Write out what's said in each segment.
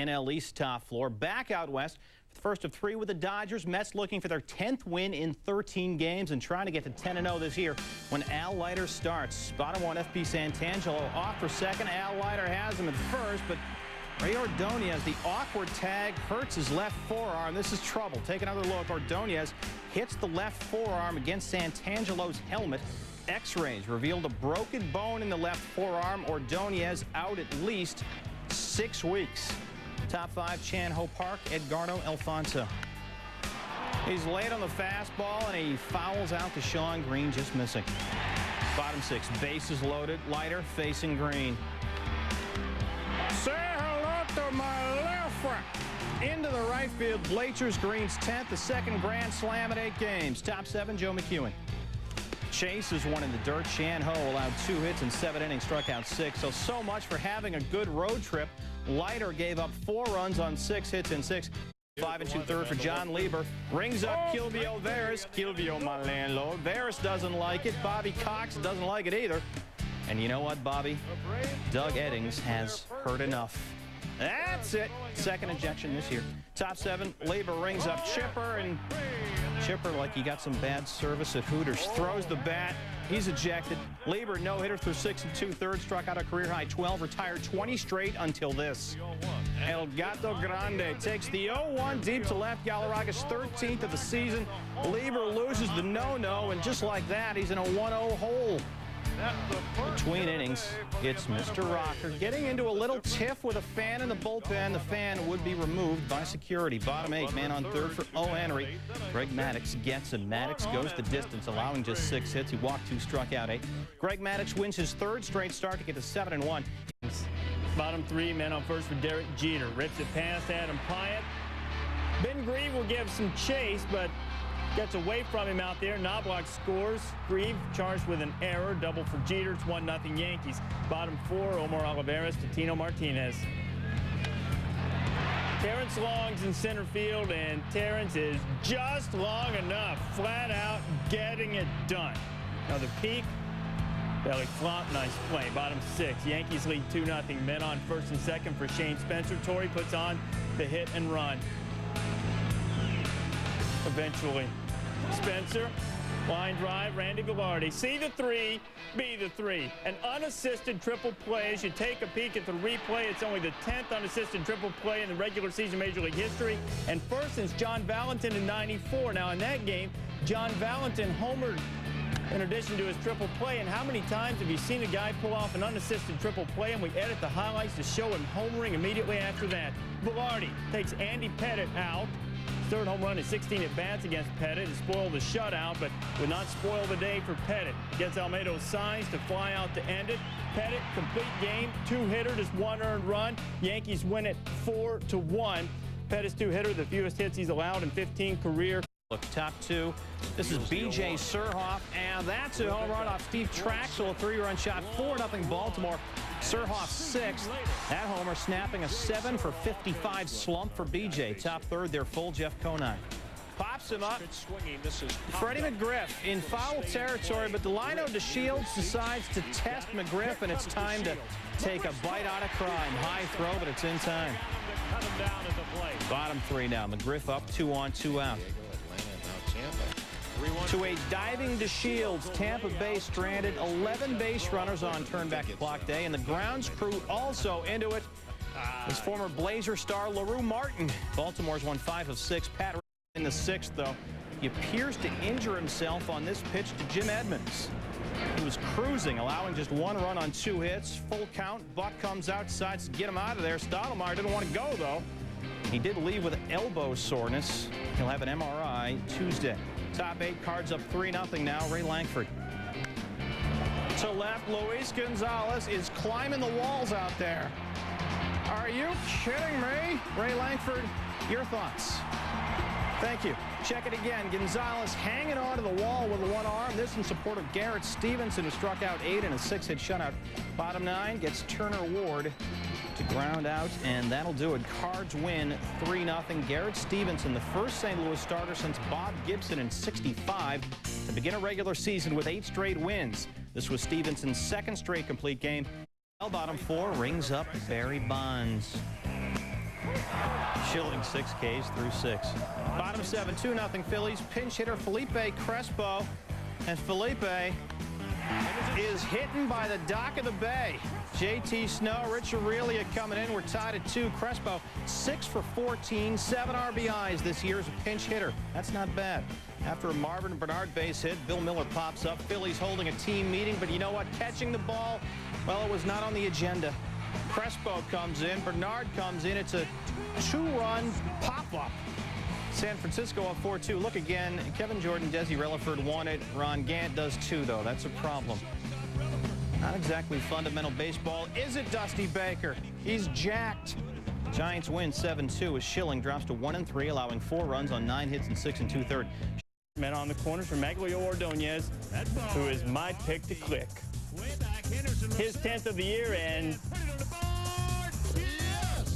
NL East top floor. Back out west, first of 3 with the Dodgers. Mets looking for their 10th win in 13 games and trying to get to 10-0 this year when Al Leiter starts. Bottom 1, FP Santangelo off for second. Al Leiter has him at first, but Ray Ordonez, the awkward tag, hurts his left forearm. This is trouble. Take another look. Ordonez hits the left forearm against Santangelo's helmet. X-rays revealed a broken bone in the left forearm. Ordonez out at least 6 weeks. Top 5, Chan Ho Park, Edgardo Alfonso. He's late on the fastball, and he fouls out to Sean Green, just missing. Bottom 6, bases loaded. Leiter facing Green. Say hello to my left front. Into the right field, bleachers. Green's 10th, the second grand slam in 8 games. Top 7, Joe McEwen. Chase is one in the dirt. Chan Ho allowed 2 hits in 7 innings, struck out 6. So much for having a good road trip. Leiter gave up 4 runs on 6 hits in 6. 5 2/3 for John Lieber. Rings up Kilvio Veras. Kilvio, my landlord. Veras doesn't like it. Bobby Cox doesn't like it either. And you know what, Bobby? Doug Eddings has heard enough. That's it. Second injection this year. Top 7, Lieber rings up Chipper, and Chipper, like he got some bad service at Hooters, throws the bat. He's ejected. Lieber no-hitter through 6 2/3, struck out a career-high 12, retired 20 straight until this. El Gato Grande takes the 0-1 deep to left. Galarraga's 13th of the season. Lieber loses the no-no, and just like that, he's in a 1-0 hole. Between innings, it's Mr. Rocker getting into a little tiff with a fan in the bullpen. The fan would be removed by security. Bottom 8, man on third for O. Henry. Greg Maddux gets him. Maddux goes the distance, allowing just 6 hits. He walked 2, struck out 8. Greg Maddux wins his 3rd straight start to get to 7-1. Bottom 3, man on first for Derek Jeter. Rips it past Adam Pyatt. Ben Grieve will give some chase, but gets away from him out there. Knobloch scores. Grieve charged with an error. Double for Jeter. It's 1-0 Yankees. Bottom 4, Omar Olivares to Tino Martinez. Terrence Long's in center field, and Terrence is just long enough. Flat out getting it done. Now the peak, belly flop, nice play. Bottom 6, Yankees lead 2-0. Men on first and second for Shane Spencer. Torrey puts on the hit and run. Eventually, Spencer, line drive, Randy Velarde. See the 3, be the 3. An unassisted triple play. As you take a peek at the replay, it's only the 10th unassisted triple play in the regular season Major League history, and first since John Valentin in '94. Now in that game, John Valentin homered in addition to his triple play. And how many times have you seen a guy pull off an unassisted triple play, and we edit the highlights to show him homering immediately after that? Velarde takes Andy Pettit out. 3rd home run in 16 at-bats against Pettit. It spoiled the shutout, but would not spoil the day for Pettit. Gets Almedo's signs to fly out to end it. Pettit, complete game, 2-hitter, just 1 earned run. Yankees win it 4-1. Pettit's 2-hitter, the fewest hits he's allowed in 15 career. Look, top 2. This is B.J. Surhoff, and that's a home run off Steve Traxel, a 3-run shot, 4-0 Baltimore. Surhoff 6th. That homer snapping a 7 for 55 slump for B.J. Top 3rd, their full Jeff Conine. Pops him up. Freddie McGriff in foul territory, but Delino DeShields decides to test McGriff, and it's time to take a bite out of crime. High throw, but it's in time. Bottom 3 now. McGriff up, 2 on, 2 out. To a diving DeShields, Tampa Bay stranded 11 base runners on turnback clock day, and the grounds crew also into it. His former Blazer star LaRue Martin. Baltimore's won 5 of 6. Pat in the 6th, though. He appears to injure himself on this pitch to Jim Edmonds. He was cruising, allowing just 1 run on 2 hits. Full count. Buck comes out, decides to get him out of there. Stottlemyre didn't want to go, though. He did leave with elbow soreness. He'll have an MRI Tuesday. Top 8, Cards up 3-0 now. Ray Lankford. To left, Luis Gonzalez is climbing the walls out there. Are you kidding me? Ray Lankford, your thoughts? Thank you. Check it again. Gonzalez hanging onto the wall with one arm. This in support of Garrett Stevenson, who struck out 8 in a 6-hit shutout. Bottom 9 gets Turner Ward to ground out, and that'll do it. Cards win 3-0. Garrett Stevenson, the first St. Louis starter since Bob Gibson in '65 to begin a regular season with 8 straight wins. This was Stevenson's 2nd straight complete game. Bottom 4 rings up Barry Bonds. Schilling 6 Ks through 6. Bottom 7, 2-0 Phillies. Pinch hitter Felipe Crespo. And Felipe is hidden by the dock of the bay. JT Snow, Rich Aurelia coming in. We're tied at 2. Crespo 6 for 14, 7 RBIs this year as a pinch hitter. That's not bad. After a Marvin Bernard base hit, Bill Miller pops up. Phillies holding a team meeting, but you know what? Catching the ball, well, it was not on the agenda. Crespo comes in, Bernard comes in. It's a 2-run pop-up. San Francisco up 4-2. Look again. Kevin Jordan, Desi Relaford won it. Ron Gant does too, though. That's a problem. Not exactly fundamental baseball. Is it Dusty Baker? He's jacked. Giants win 7-2 as Schilling drops to 1-3, allowing 4 runs on 9 hits and 6 2/3. Men on the corners for Maglio Ordonez, who is my pick to click. His 10th of the year, and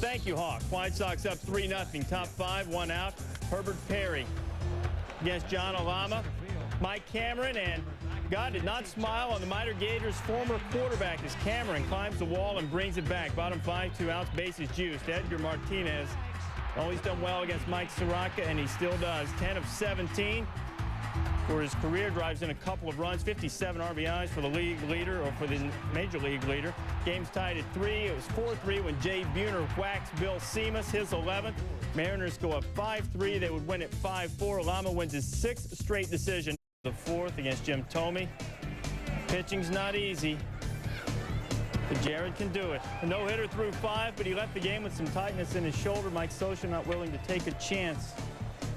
thank you, Hawk. White Sox up 3-0. Top 5, 1 out. Herbert Perry against John Alama. Mike Cameron, and God did not smile on the Minor Gators' former quarterback as Cameron climbs the wall and brings it back. Bottom 5, 2 outs, bases juiced. Edgar Martinez, always done well against Mike Soraka, and he still does. 10 of 17 for his career, drives in a couple of runs, 57 RBIs for the league leader, or for the major league leader. Game's tied at 3. It was 4-3 when Jay Buhner whacks Bill Seamus, his 11th. Mariners go up 5-3. They would win at 5-4. Alama wins his 6th straight decision. The 4th against Jim Thome. Pitching's not easy, but Jared can do it. A no-hitter through 5, but he left the game with some tightness in his shoulder. Mike Scioscia not willing to take a chance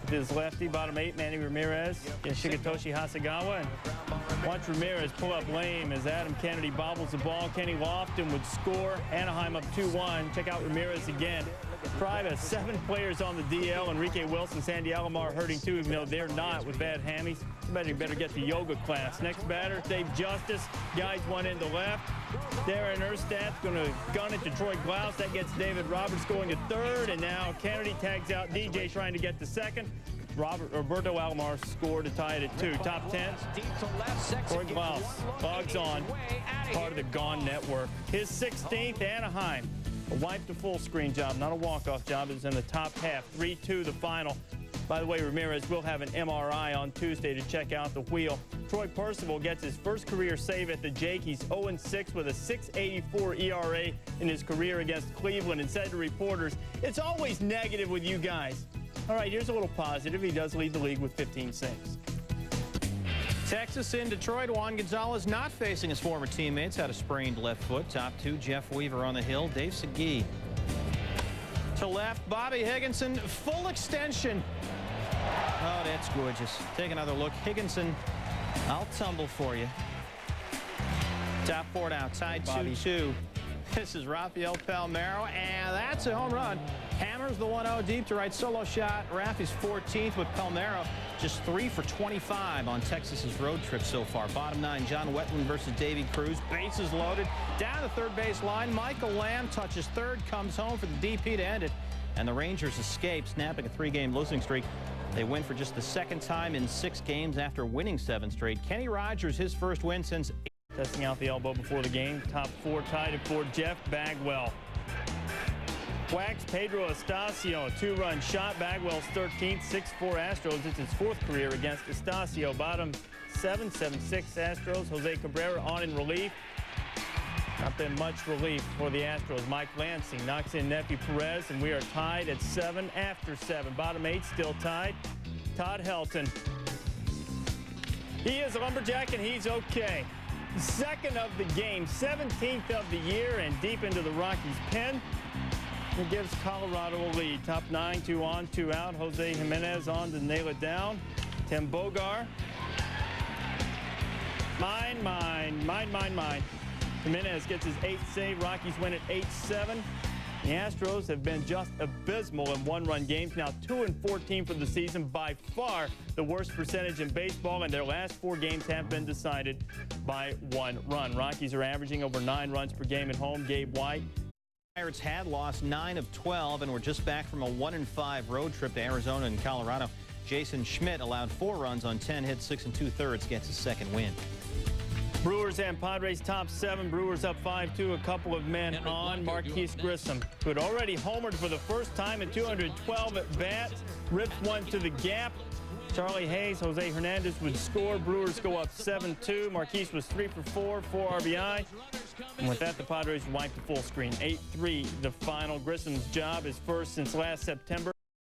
with his lefty. Bottom 8, Manny Ramirez against Shigetoshi Hasegawa. And watch Ramirez pull up lame as Adam Kennedy bobbles the ball. Kenny Lofton would score. Anaheim up 2-1. Check out Ramirez again. Pride has 7 players on the DL. Enrique Wilson, Sandy Alomar hurting too, even though they're not with bad hammies. Somebody better get the yoga class. Next batter, Dave Justice. Guys one into left. Darren Erstad's going to gun it to Troy Glaus. That gets David Roberts going to 3rd. And now Kennedy tags out DJ trying to get to 2nd. Roberto Alomar scored to tie it at 2. Top 10. Troy Glaus logs on. Part of the Gone Network. His 16th, Anaheim. A wipe to full screen job, not a walk-off job. It's in the top half. 3-2 the final. By the way, Ramirez will have an MRI on Tuesday to check out the wheel. Troy Percival gets his first career save at the Jake. He's 0-6 with a 6.84 ERA in his career against Cleveland, and said to reporters, "It's always negative with you guys." All right, here's a little positive. He does lead the league with 15 saves. Texas in Detroit. Juan Gonzalez not facing his former teammates. Had a sprained left foot. Top 2, Jeff Weaver on the hill. Dave Segui to left. Bobby Higginson, full extension. Oh, that's gorgeous. Take another look. Higginson, I'll tumble for you. Top 4 now, tied 2-2. This is Rafael Palmeiro, and that's a home run. Hammers the 1-0 deep to right solo shot. Rafi's 14th with Palmeiro just 3 for 25 on Texas's road trip so far. Bottom 9, John Wetland versus Davy Cruz. Bases loaded. Down the third base line. Michael Lamb touches 3rd, comes home for the DP to end it. And the Rangers escape, snapping a 3-game losing streak. They win for just the 2nd time in 6 games after winning 7 straight. Kenny Rogers, his first win since testing out the elbow before the game. Top 4 tied at 4, Jeff Bagwell. Whacks Pedro Estacio, a 2-run shot. Bagwell's 13th, 6-4 Astros. It's his 4th career against Estacio. Bottom 7, 7-6 Astros. Jose Cabrera on in relief. Not been much relief for the Astros. Mike Lansing knocks in Nefi Perez, and we are tied at 7 after 7. Bottom 8 still tied. Todd Helton. He is a lumberjack, and he's okay. 2nd of the game, 17th of the year, and deep into the Rockies' pen. It gives Colorado a lead. Top 9, 2 on, 2 out. Jose Jimenez on to nail it down. Tim Bogar. Mine, mine, mine, mine, mine. Jimenez gets his 8th save. Rockies win at 8-7. The Astros have been just abysmal in 1-run games. Now 2-14 for the season. By far the worst percentage in baseball, and their last 4 games have been decided by 1 run. Rockies are averaging over 9 runs per game at home. Gabe White. Pirates had lost 9 of 12 and were just back from a 1-5 road trip to Arizona and Colorado. Jason Schmidt allowed 4 runs on 10 hits, 6 2/3, gets his 2nd win. Brewers and Padres top 7. Brewers up 5-2. A couple of men on. Marquise Grissom, who had already homered for the first time in 212 at bats, rips one to the gap. Charlie Hayes, Jose Hernandez would score. Brewers go up 7-2. Marquise was 3 for 4, 4 RBI. And with that, the Padres wipe the full screen. 8-3 the final. Grissom's job is first since last September.